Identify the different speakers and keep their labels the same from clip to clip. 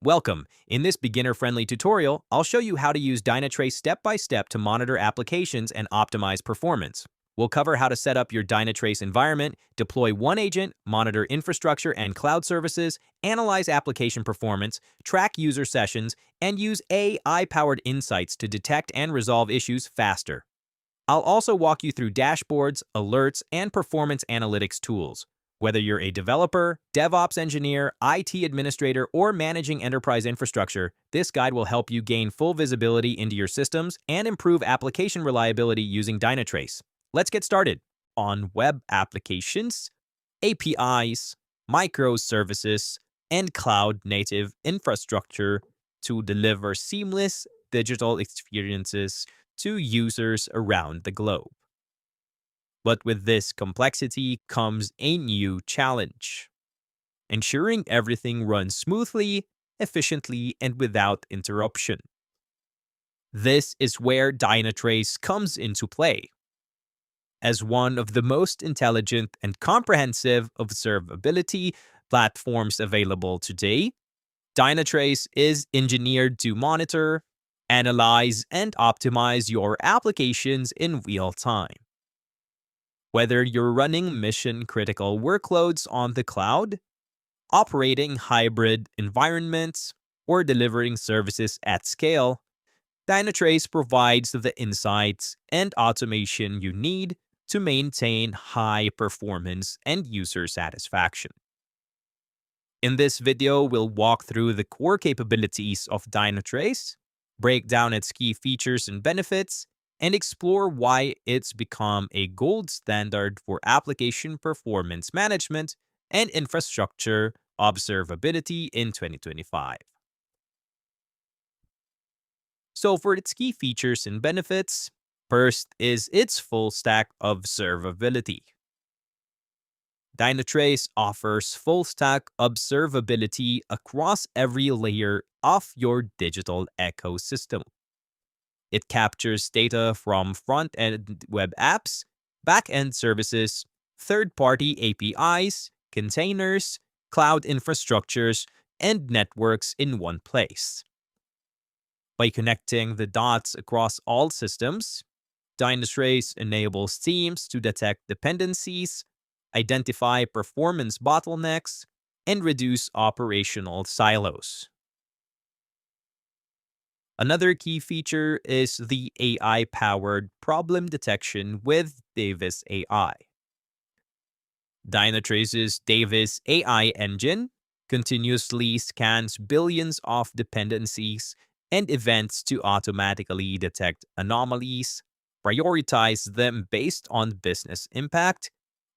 Speaker 1: Welcome. In this beginner-friendly tutorial, I'll show you how to use Dynatrace step-by-step to monitor applications and optimize performance. We'll cover how to set up your Dynatrace environment, deploy one agent, monitor infrastructure and cloud services, analyze application performance, track user sessions, and use AI-powered insights to detect and resolve issues faster. I'll also walk you through dashboards, alerts, and performance analytics tools. Whether you're a developer, DevOps engineer, IT administrator, or managing enterprise infrastructure, this guide will help you gain full visibility into your systems and improve application reliability using Dynatrace. Let's get started. On web applications, APIs, microservices, and cloud-native infrastructure to deliver seamless digital experiences to users around the globe. But with this complexity comes a new challenge: ensuring everything runs smoothly, efficiently, and without interruption. This is where Dynatrace comes into play. As one of the most intelligent and comprehensive observability platforms available today, Dynatrace is engineered to monitor, analyze, and optimize your applications in real time. Whether you're running mission-critical workloads on the cloud, operating hybrid environments, or delivering services at scale, Dynatrace provides the insights and automation you need to maintain high performance and user satisfaction. In this video, we'll walk through the core capabilities of Dynatrace, break down its key features and benefits, and explore why it's become a gold standard for application performance management and infrastructure observability in 2025. So for its key features and benefits, first is its full stack observability. Dynatrace offers full-stack observability across every layer of your digital ecosystem. It captures data from front-end web apps, back-end services, third-party APIs, containers, cloud infrastructures, and networks in one place. By connecting the dots across all systems, Dynatrace enables teams to detect dependencies, identify performance bottlenecks, and reduce operational silos. Another key feature is the AI-powered problem detection with Davis AI. Dynatrace's Davis AI engine continuously scans billions of dependencies and events to automatically detect anomalies, prioritize them based on business impact,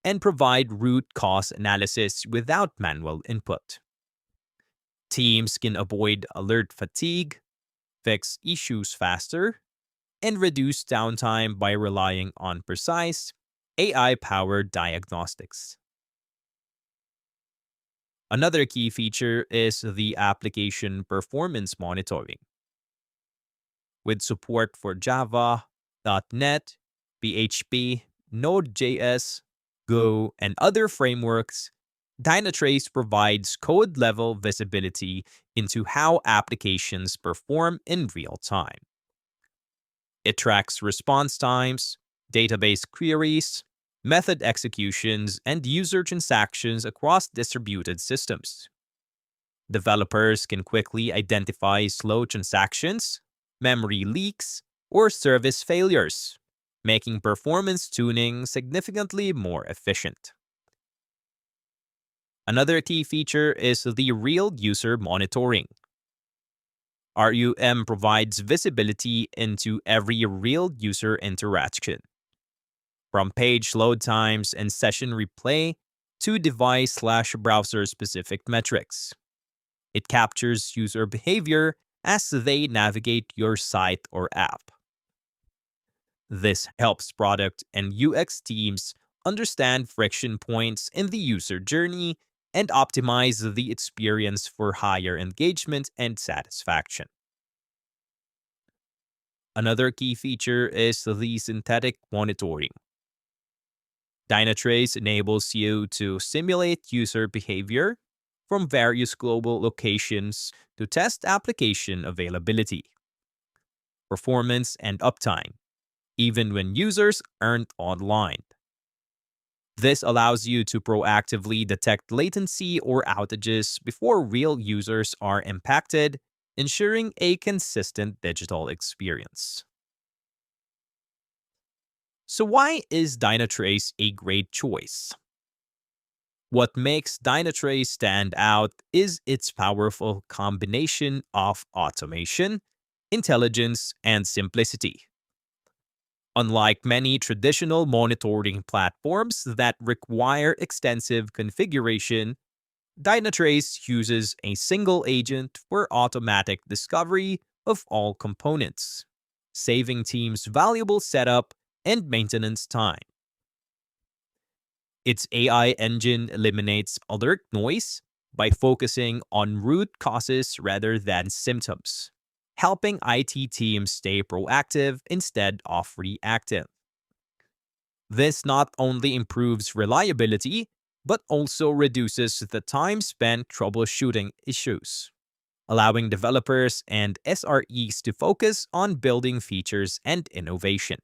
Speaker 1: and provide root cause analysis without manual input. Teams can avoid alert fatigue, fix issues faster, and reduce downtime by relying on precise, AI-powered diagnostics. Another key feature is the application performance monitoring. With support for Java, .NET, PHP, Node.js, Go, and other frameworks, Dynatrace provides code-level visibility into how applications perform in real time. It tracks response times, database queries, method executions, and user transactions across distributed systems. Developers can quickly identify slow transactions, memory leaks, or service failures, making performance tuning significantly more efficient. Another key feature is the real user monitoring. RUM provides visibility into every real user interaction, from page load times and session replay to device/browser-specific metrics. It captures user behavior as they navigate your site or app. This helps product and UX teams understand friction points in the user journey and optimize the experience for higher engagement and satisfaction. Another key feature is the synthetic monitoring. Dynatrace enables you to simulate user behavior, from various global locations to test application availability, performance, and uptime, even when users aren't online. This allows you to proactively detect latency or outages before real users are impacted, ensuring a consistent digital experience. So why is Dynatrace a great choice? What makes Dynatrace stand out is its powerful combination of automation, intelligence, and simplicity. Unlike many traditional monitoring platforms that require extensive configuration, Dynatrace uses a single agent for automatic discovery of all components, saving teams valuable setup and maintenance time. Its AI engine eliminates alert noise by focusing on root causes rather than symptoms, helping IT teams stay proactive instead of reactive. This not only improves reliability, but also reduces the time spent troubleshooting issues, allowing developers and SREs to focus on building features and innovation.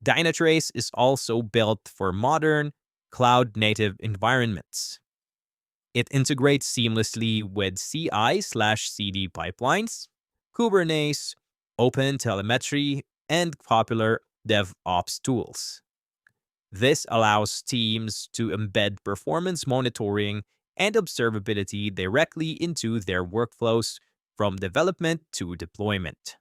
Speaker 1: Dynatrace is also built for modern, cloud-native environments. It integrates seamlessly with CI/CD pipelines, Kubernetes, OpenTelemetry, and popular DevOps tools. This allows teams to embed performance monitoring and observability directly into their workflows from development to deployment.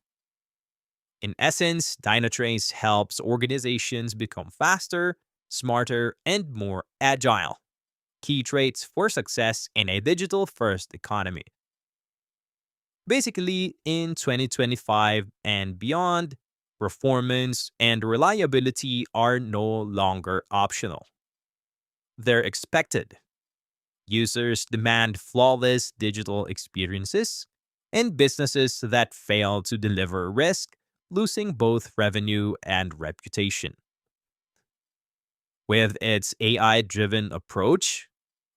Speaker 1: In essence, Dynatrace helps organizations become faster, smarter, and more agile. Key traits for success in a digital-first economy. Basically, in 2025 and beyond, performance and reliability are no longer optional. They're expected. Users demand flawless digital experiences, and businesses that fail to deliver risk losing both revenue and reputation. With its AI-driven approach,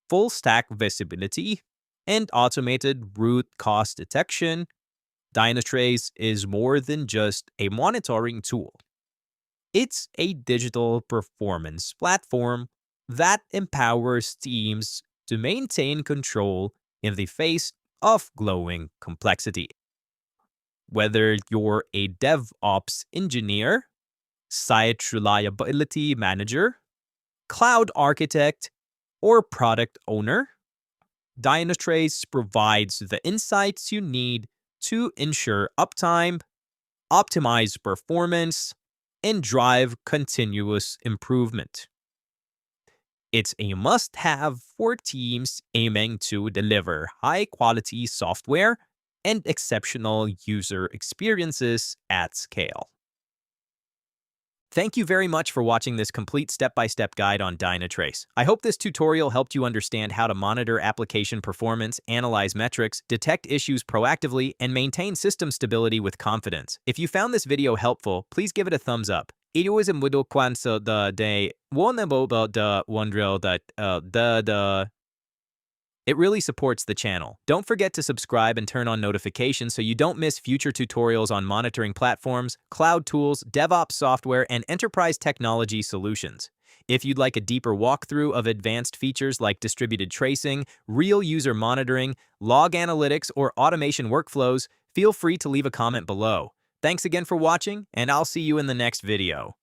Speaker 1: full-stack visibility, and automated root cause detection, Dynatrace is more than just a monitoring tool. It's a digital performance platform that empowers teams to maintain control in the face of growing complexity. Whether you're a DevOps engineer, site reliability manager, cloud architect, or product owner, Dynatrace provides the insights you need to ensure uptime, optimize performance, and drive continuous improvement. It's a must-have for teams aiming to deliver high-quality software and exceptional user experiences at scale. Thank you very much for watching this complete step-by-step guide on Dynatrace. I hope this tutorial helped you understand how to monitor application performance, analyze metrics, detect issues proactively, and maintain system stability with confidence. If you found this video helpful, please give it a thumbs up. It was a little so the day one about the wondrel that it really supports the channel. Don't forget to subscribe and turn on notifications so you don't miss future tutorials on monitoring platforms, cloud tools, DevOps software, and enterprise technology solutions. If you'd like a deeper walkthrough of advanced features like distributed tracing, real user monitoring, log analytics, or automation workflows, feel free to leave a comment below. Thanks again for watching, and I'll see you in the next video.